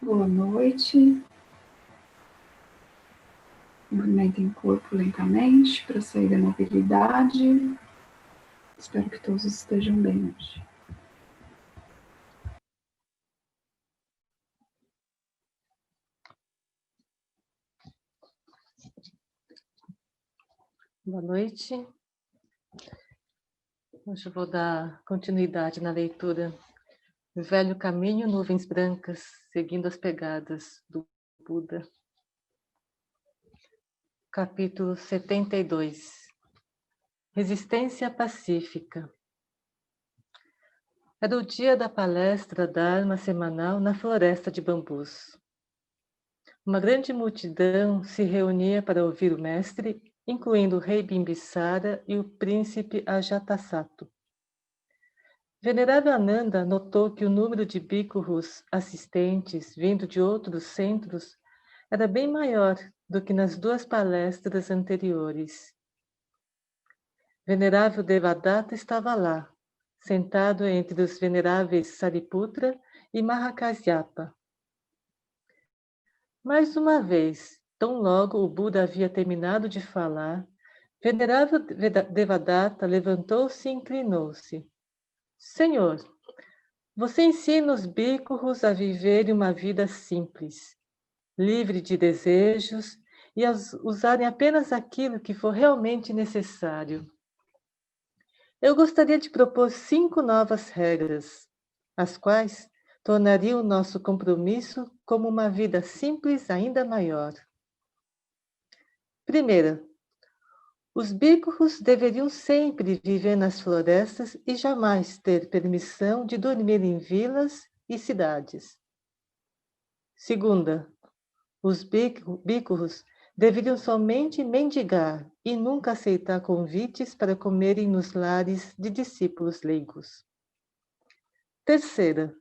Boa noite. Movimentem o corpo lentamente para sair da mobilidade. Espero que todos estejam bem hoje. Boa noite. Hoje eu vou dar continuidade na leitura do Velho Caminho, Nuvens Brancas, seguindo as pegadas do Buda. Capítulo 72. Resistência pacífica. Era o dia da palestra Dharma semanal na floresta de bambus. Uma grande multidão se reunia para ouvir o mestre, incluindo o rei Bimbisara e o príncipe Ajatasattu. Venerável Ananda notou que o número de bhikkhus assistentes vindo de outros centros era bem maior do que nas duas palestras anteriores. Venerável Devadatta estava lá, sentado entre os veneráveis Sariputra e Mahakasyapa. Mais uma vez, tão logo o Buda havia terminado de falar, Venerável Devadatta levantou-se e inclinou-se. Senhor, você ensina os bhikkhus a viverem uma vida simples, livre de desejos e a usarem apenas aquilo que for realmente necessário. Eu gostaria de propor 5 novas regras, as quais tornariam o nosso compromisso como uma vida simples ainda maior. Primeira, os bhikkhus deveriam sempre viver nas florestas e jamais ter permissão de dormir em vilas e cidades. Segunda, os bhikkhus deveriam somente mendigar e nunca aceitar convites para comerem nos lares de discípulos leigos. Terceira,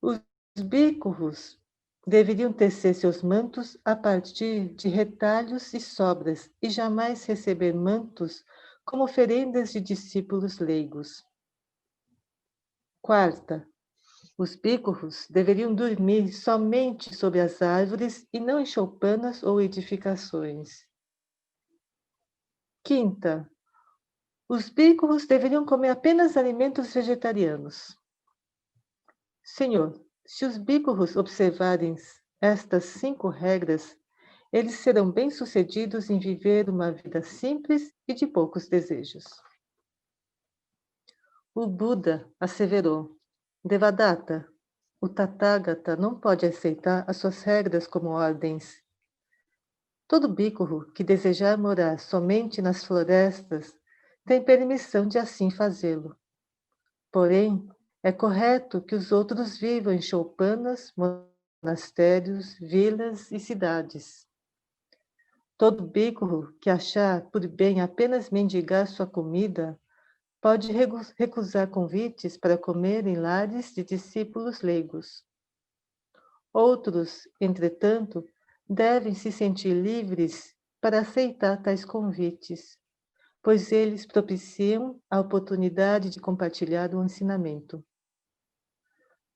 os bhikkhus deveriam tecer seus mantos a partir de retalhos e sobras e jamais receber mantos como oferendas de discípulos leigos. Quarta, os bhikkhus deveriam dormir somente sob as árvores e não em choupanas ou edificações. Quinta, os bhikkhus deveriam comer apenas alimentos vegetarianos. Senhor, se os bhikkhus observarem estas 5 regras, eles serão bem-sucedidos em viver uma vida simples e de poucos desejos. O Buda asseverou: Devadatta, o Tathagata não pode aceitar as suas regras como ordens. Todo bhikkhu que desejar morar somente nas florestas tem permissão de assim fazê-lo. Porém, é correto que os outros vivam em choupanas, monastérios, vilas e cidades. Todo bhikkhu que achar por bem apenas mendigar sua comida pode recusar convites para comer em lares de discípulos leigos. Outros, entretanto, devem se sentir livres para aceitar tais convites, pois eles propiciam a oportunidade de compartilhar o ensinamento.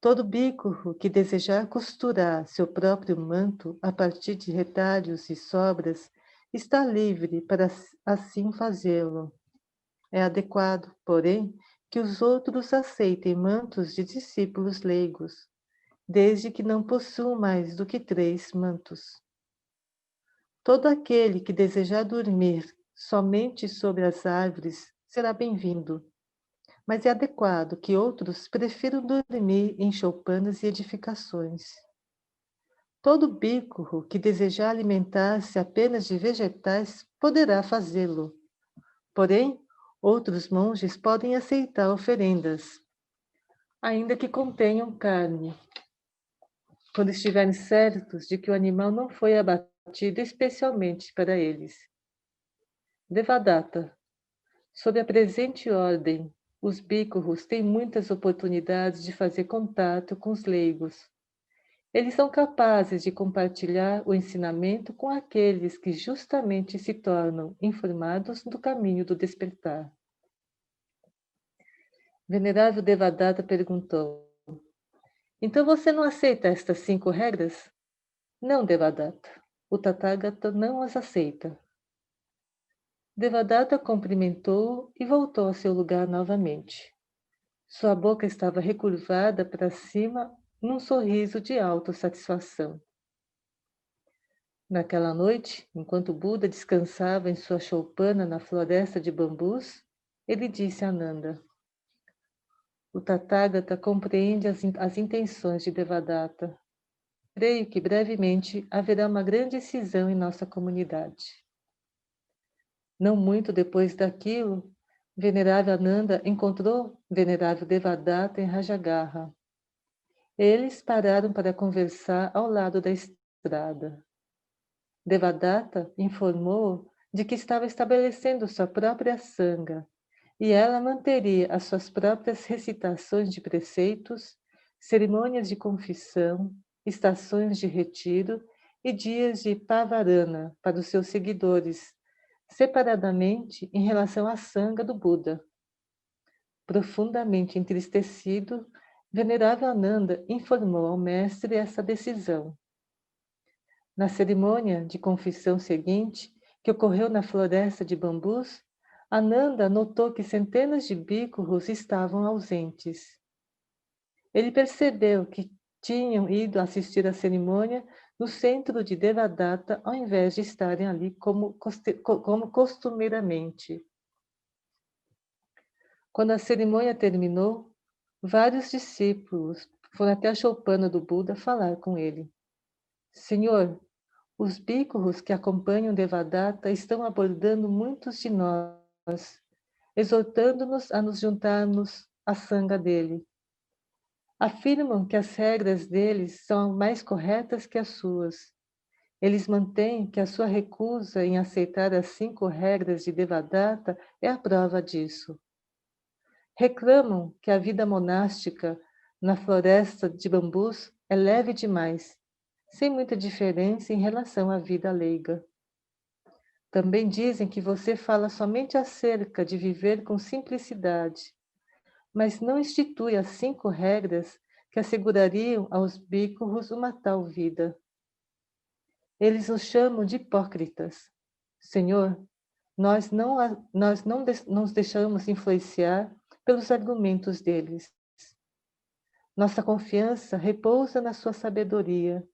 Todo bhikkhu que desejar costurar seu próprio manto a partir de retalhos e sobras está livre para assim fazê-lo. É adequado, porém, que os outros aceitem mantos de discípulos leigos, desde que não possuam mais do que 3 mantos. Todo aquele que desejar dormir somente sobre as árvores será bem-vindo, mas é adequado que outros prefiram dormir em choupanas e edificações. Todo bhikkhu que desejar alimentar-se apenas de vegetais poderá fazê-lo. Porém, outros monges podem aceitar oferendas, ainda que contenham carne, quando estiverem certos de que o animal não foi abatido especialmente para eles. Devadatta, sob a presente ordem, os bhikkhus têm muitas oportunidades de fazer contato com os leigos. Eles são capazes de compartilhar o ensinamento com aqueles que justamente se tornam informados do caminho do despertar. Venerável Devadatta perguntou: Então você não aceita estas 5 regras? Não, Devadatta. O Tathagata não as aceita. Devadatta cumprimentou e voltou ao seu lugar novamente. Sua boca estava recurvada para cima num sorriso de autossatisfação. Naquela noite, enquanto Buda descansava em sua choupana na floresta de bambus, ele disse a Nanda: o Tathagata compreende as intenções de Devadatta. Creio que brevemente haverá uma grande cisão em nossa comunidade. Não muito depois daquilo, Venerável Ananda encontrou Venerável Devadatta em Rajagarha. Eles pararam para conversar ao lado da estrada. Devadatta informou de que estava estabelecendo sua própria sanga e ela manteria as suas próprias recitações de preceitos, cerimônias de confissão, estações de retiro e dias de pavarana para os seus seguidores, separadamente em relação à sanga do Buda. Profundamente entristecido, Venerável Ananda informou ao mestre essa decisão. Na cerimônia de confissão seguinte, que ocorreu na floresta de bambus, Ananda notou que centenas de bhikkhus estavam ausentes. Ele percebeu que tinham ido assistir à cerimônia no centro de Devadatta, ao invés de estarem ali como costumeiramente. Quando a cerimônia terminou, vários discípulos foram até a choupana do Buda falar com ele. Senhor, os bhikkhus que acompanham Devadatta estão abordando muitos de nós, exortando-nos a nos juntarmos à sanga dele. Afirmam que as regras deles são mais corretas que as suas. Eles mantêm que a sua recusa em aceitar as 5 regras de Devadatta é a prova disso. Reclamam que a vida monástica na floresta de bambus é leve demais, sem muita diferença em relação à vida leiga. Também dizem que você fala somente acerca de viver com simplicidade, mas não institui as 5 regras que assegurariam aos bhikkhus uma tal vida. Eles nos chamam de hipócritas. Senhor, nós não nos deixamos influenciar pelos argumentos deles. Nossa confiança repousa na sua sabedoria,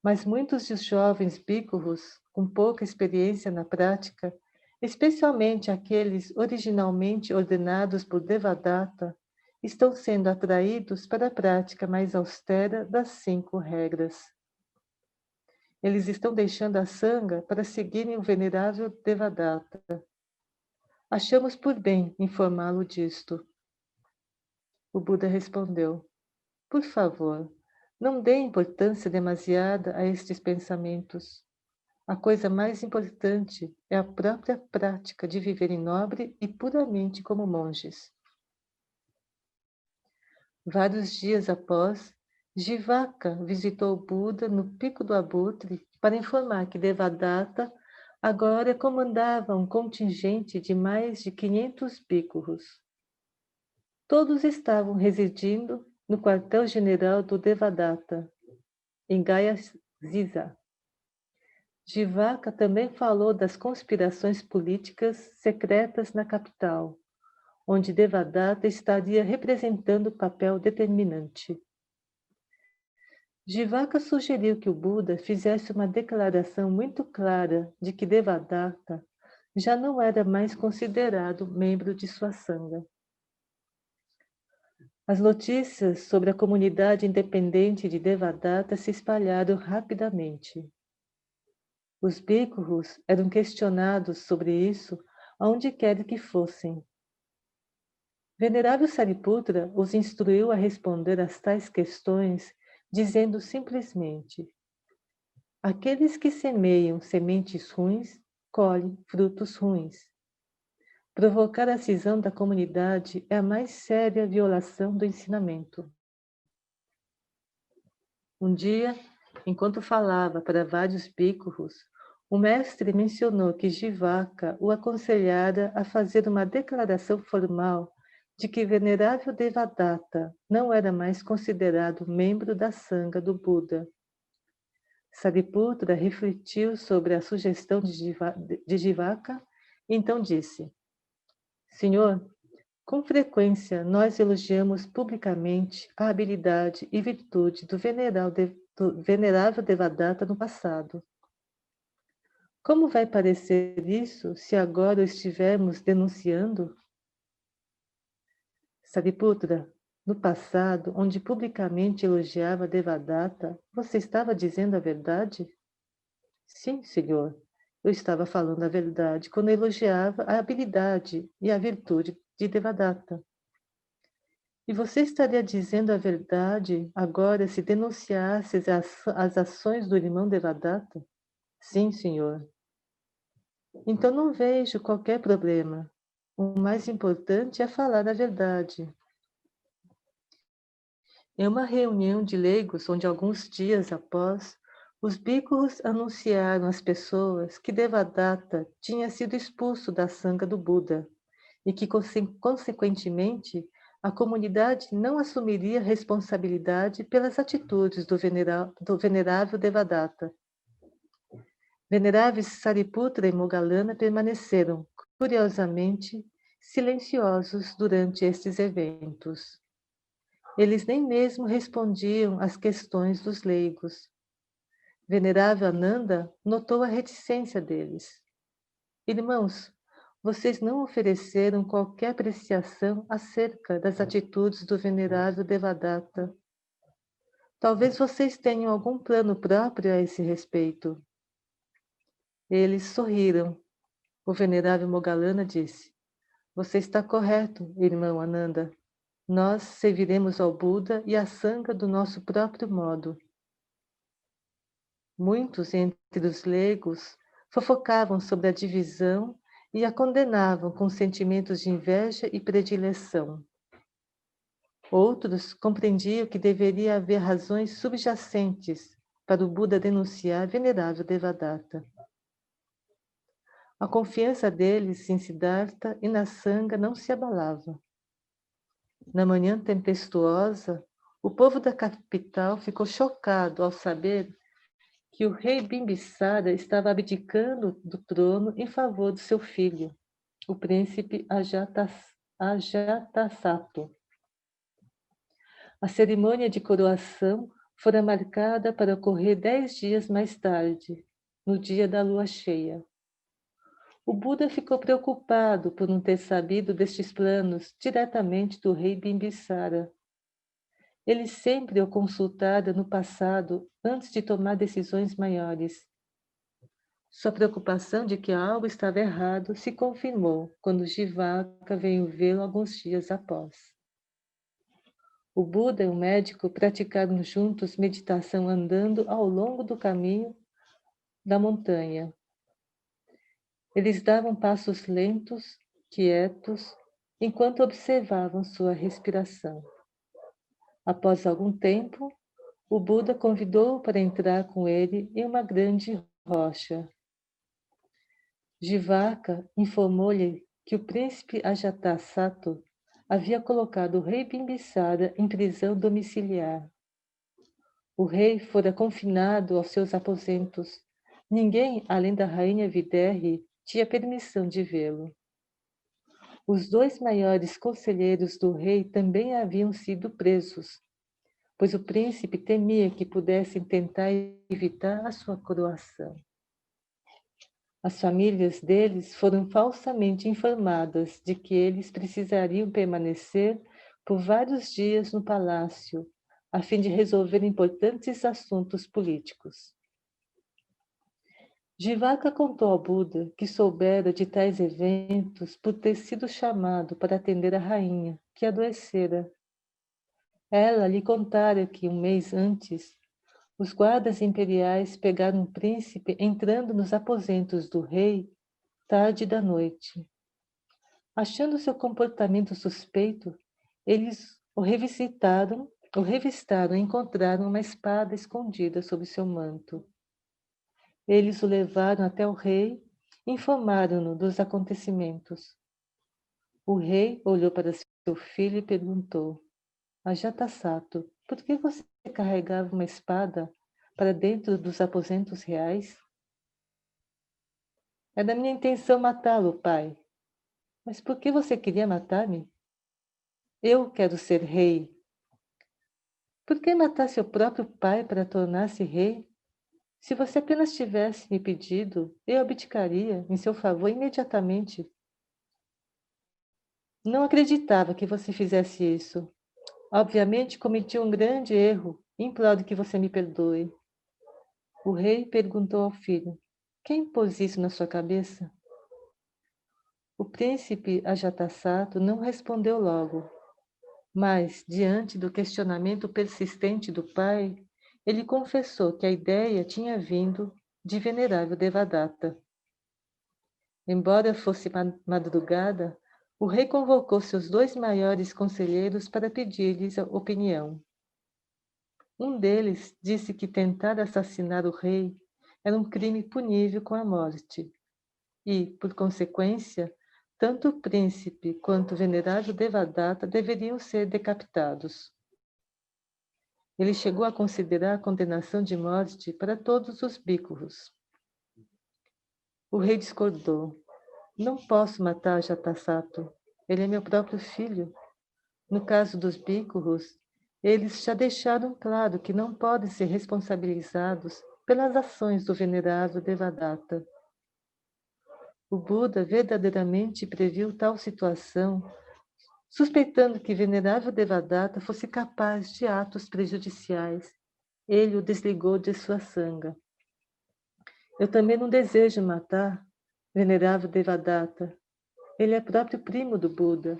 mas muitos dos jovens bhikkhus, com pouca experiência na prática, especialmente aqueles originalmente ordenados por Devadatta, estão sendo atraídos para a prática mais austera das 5 regras. Eles estão deixando a sanga para seguirem o venerável Devadatta. Achamos por bem informá-lo disto. O Buda respondeu: por favor, não dê importância demasiada a estes pensamentos. A coisa mais importante é a própria prática de viverem nobre e puramente como monges. Vários dias após, Jivaka visitou o Buda no Pico do Abutre para informar que Devadatta agora comandava um contingente de mais de 500 bhikkhus. Todos estavam residindo no quartel-general do Devadatta, em Gaya-Ziza. Jivaka também falou das conspirações políticas secretas na capital, onde Devadatta estaria representando o papel determinante. Jivaka sugeriu que o Buda fizesse uma declaração muito clara de que Devadatta já não era mais considerado membro de sua sanga. As notícias sobre a comunidade independente de Devadatta se espalharam rapidamente. Os bhikkhus eram questionados sobre isso aonde quer que fossem. Venerável Sariputra os instruiu a responder às tais questões, dizendo simplesmente: aqueles que semeiam sementes ruins, colhem frutos ruins. Provocar a cisão da comunidade é a mais séria violação do ensinamento. Um dia, enquanto falava para vários bhikkhus, o mestre mencionou que Jivaka o aconselhara a fazer uma declaração formal de que venerável Devadatta não era mais considerado membro da Sangha do Buda. Sariputra refletiu sobre a sugestão de Jivaka e então disse: Senhor, com frequência nós elogiamos publicamente a habilidade e virtude do venerável Devadatta no passado. Como vai parecer isso se agora o estivermos denunciando? Sariputra, no passado, onde publicamente elogiava Devadatta, você estava dizendo a verdade? Sim, senhor. Eu estava falando a verdade quando elogiava a habilidade e a virtude de Devadatta. E você estaria dizendo a verdade agora se denunciasse as ações do irmão Devadatta? Sim, senhor. Então não vejo qualquer problema. O mais importante é falar a verdade. Em uma reunião de leigos, onde alguns dias após, os bhikkhus anunciaram às pessoas que Devadatta tinha sido expulso da Sangha do Buda e que, consequentemente, a comunidade não assumiria responsabilidade pelas atitudes do venerável Devadatta. Veneráveis Sariputra e Moggallana permaneceram, curiosamente, silenciosos durante estes eventos. Eles nem mesmo respondiam às questões dos leigos. Venerável Ananda notou a reticência deles. Irmãos, vocês não ofereceram qualquer apreciação acerca das atitudes do venerável Devadatta. Talvez vocês tenham algum plano próprio a esse respeito. Eles sorriram. O venerável Moggallana disse: Você está correto, irmão Ananda. Nós serviremos ao Buda e à Sangha do nosso próprio modo. Muitos entre os leigos fofocavam sobre a divisão e a condenavam com sentimentos de inveja e predileção. Outros compreendiam que deveria haver razões subjacentes para o Buda denunciar venerável Devadatta. A confiança deles em Siddhartha e na Sangha não se abalava. Na manhã tempestuosa, o povo da capital ficou chocado ao saber que o rei Bimbisara estava abdicando do trono em favor do seu filho, o príncipe Ajatasattu. A cerimônia de coroação fora marcada para ocorrer 10 dias mais tarde, no dia da lua cheia. O Buda ficou preocupado por não ter sabido destes planos diretamente do rei Bimbisara. Ele sempre o consultara no passado antes de tomar decisões maiores. Sua preocupação de que algo estava errado se confirmou quando Jivaka veio vê-lo alguns dias após. O Buda e o médico praticaram juntos meditação andando ao longo do caminho da montanha. Eles davam passos lentos, quietos, enquanto observavam sua respiração. Após algum tempo, o Buda convidou-o para entrar com ele em uma grande rocha. Jivaka informou-lhe que o príncipe Ajatasattu havia colocado o rei Bimbisara em prisão domiciliar. O rei fora confinado aos seus aposentos. Ninguém, além da rainha Videhi, tinha permissão de vê-lo. Os 2 maiores conselheiros do rei também haviam sido presos, pois o príncipe temia que pudessem tentar evitar a sua coroação. As famílias deles foram falsamente informadas de que eles precisariam permanecer por vários dias no palácio, a fim de resolver importantes assuntos políticos. Jivaka contou ao Buda que soubera de tais eventos por ter sido chamado para atender a rainha, que adoecera. Ela lhe contara que, um mês antes, os guardas imperiais pegaram um príncipe entrando nos aposentos do rei tarde da noite. Achando seu comportamento suspeito, eles o revistaram e encontraram uma espada escondida sob seu manto. Eles o levaram até o rei e informaram-no dos acontecimentos. O rei olhou para seu filho e perguntou: Ajatasattu, por que você carregava uma espada para dentro dos aposentos reais? É da minha intenção matá-lo, pai. Mas por que você queria matar-me? Eu quero ser rei. Por que matar seu próprio pai para tornar-se rei? Se você apenas tivesse me pedido, eu abdicaria em seu favor imediatamente. Não acreditava que você fizesse isso. Obviamente cometi um grande erro. Imploro que você me perdoe. O rei perguntou ao filho: Quem pôs isso na sua cabeça? O príncipe Ajatasattu não respondeu logo, mas, diante do questionamento persistente do pai, ele confessou que a ideia tinha vindo de venerável Devadatta. Embora fosse madrugada, o rei convocou seus 2 maiores conselheiros para pedir-lhes a opinião. Um deles disse que tentar assassinar o rei era um crime punível com a morte e, por consequência, tanto o príncipe quanto o venerável Devadatta deveriam ser decapitados. Ele chegou a considerar a condenação de morte para todos os bhikkhus. O rei discordou. Não posso matar Ajatasattu. Ele é meu próprio filho. No caso dos bhikkhus, eles já deixaram claro que não podem ser responsabilizados pelas ações do venerável Devadatta. O Buda verdadeiramente previu tal situação, suspeitando que venerável Devadatta fosse capaz de atos prejudiciais. Ele o desligou de sua sanga. Eu também não desejo matar venerável Devadatta. Ele é próprio primo do Buda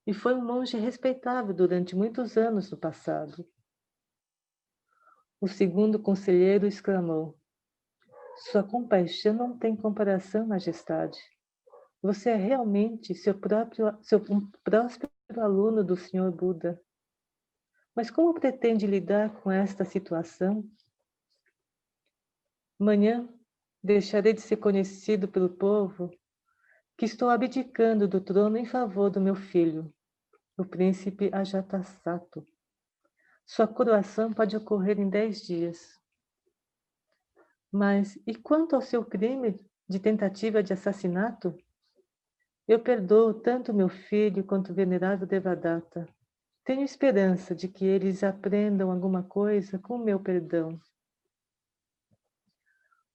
e foi um monge respeitável durante muitos anos no passado. O segundo conselheiro exclamou: Sua compaixão não tem comparação, majestade. Você é realmente seu próspero aluno do Senhor Buda. Mas como pretende lidar com esta situação? Amanhã deixarei de ser conhecido pelo povo que estou abdicando do trono em favor do meu filho, o príncipe Ajatasattu. Sua coroação pode ocorrer em 10 dias. Mas e quanto ao seu crime de tentativa de assassinato? Eu perdoo tanto meu filho quanto o venerável Devadatta. Tenho esperança de que eles aprendam alguma coisa com o meu perdão.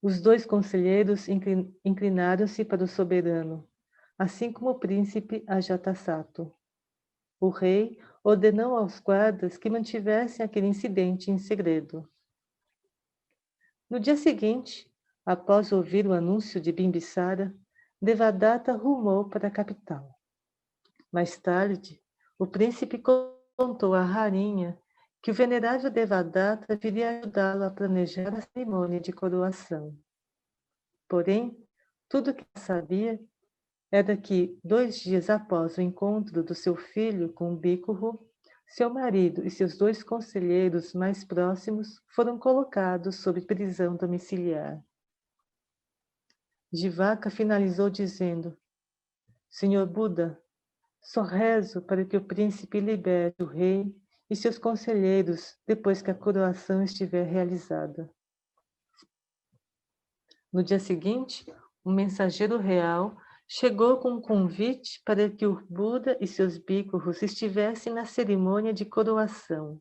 Os 2 conselheiros inclinaram-se para o soberano, assim como o príncipe Ajatasattu. O rei ordenou aos guardas que mantivessem aquele incidente em segredo. No dia seguinte, após ouvir o anúncio de Bimbisara, Devadatta rumou para a capital. Mais tarde, o príncipe contou à rainha que o venerável Devadatta viria ajudá-lo a planejar a cerimônia de coroação. Porém, tudo o que sabia era que, 2 dias após o encontro do seu filho com o Bhikkhu, seu marido e seus 2 conselheiros mais próximos foram colocados sob prisão domiciliar. Jivaka finalizou dizendo: Senhor Buda, só rezo para que o príncipe liberte o rei e seus conselheiros depois que a coroação estiver realizada. No dia seguinte, um mensageiro real chegou com um convite para que o Buda e seus bhikkhus estivessem na cerimônia de coroação.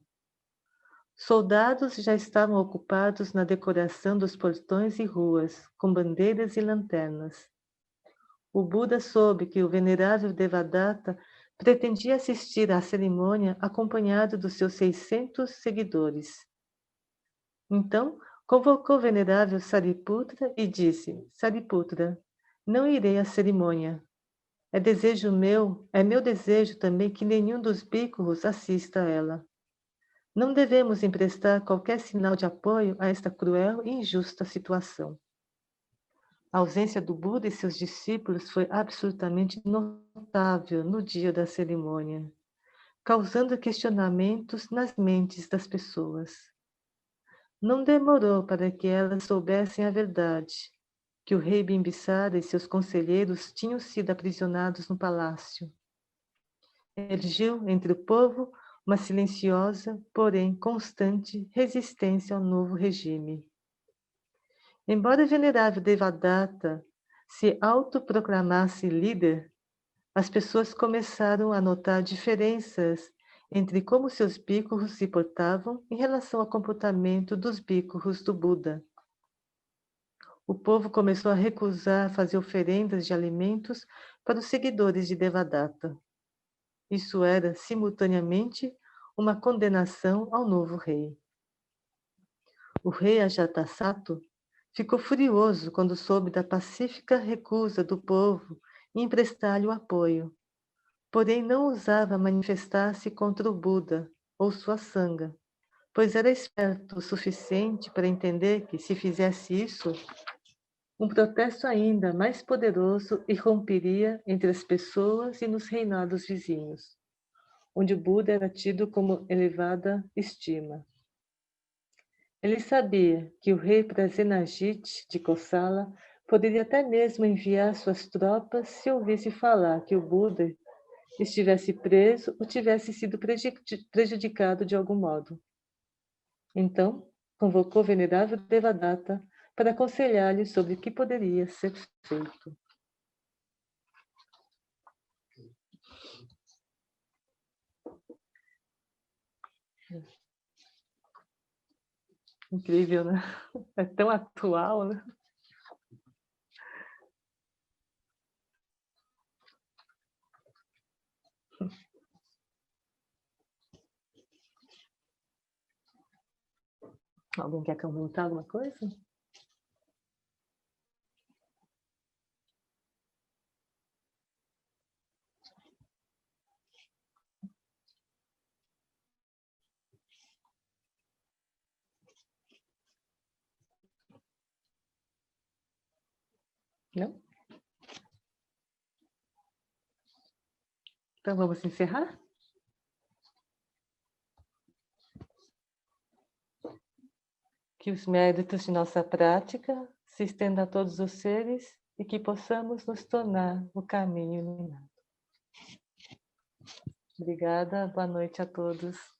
Soldados já estavam ocupados na decoração dos portões e ruas, com bandeiras e lanternas. O Buda soube que o venerável Devadatta pretendia assistir à cerimônia acompanhado dos seus 600 seguidores. Então, convocou o venerável Sariputra e disse: Sariputra, não irei à cerimônia. É meu desejo também que nenhum dos bhikkhus assista a ela. Não devemos emprestar qualquer sinal de apoio a esta cruel e injusta situação. A ausência do Buda e seus discípulos foi absolutamente notável no dia da cerimônia, causando questionamentos nas mentes das pessoas. Não demorou para que elas soubessem a verdade, que o rei Bimbisara e seus conselheiros tinham sido aprisionados no palácio. Emergiu entre o povo uma silenciosa, porém constante, resistência ao novo regime. Embora o venerável Devadatta se autoproclamasse líder, as pessoas começaram a notar diferenças entre como seus bhikkhus se portavam em relação ao comportamento dos bhikkhus do Buda. O povo começou a recusar fazer oferendas de alimentos para os seguidores de Devadatta. Isso era, simultaneamente, uma condenação ao novo rei. O rei Ajatasattu ficou furioso quando soube da pacífica recusa do povo em emprestar-lhe o apoio, porém não ousava manifestar-se contra o Buda ou sua sanga, pois era esperto o suficiente para entender que, se fizesse isso, um protesto ainda mais poderoso irromperia entre as pessoas e nos reinados vizinhos, onde o Buda era tido como elevada estima. Ele sabia que o rei Prasenajit de Kosala poderia até mesmo enviar suas tropas se ouvisse falar que o Buda estivesse preso ou tivesse sido prejudicado de algum modo. Então, convocou o venerável Devadatta para aconselhar-lhe sobre o que poderia ser feito. Incrível, né? É tão atual, né? Alguém quer comentar alguma coisa? Não? Então vamos encerrar? Que os méritos de nossa prática se estendam a todos os seres e que possamos nos tornar o caminho iluminado. Obrigada, boa noite a todos.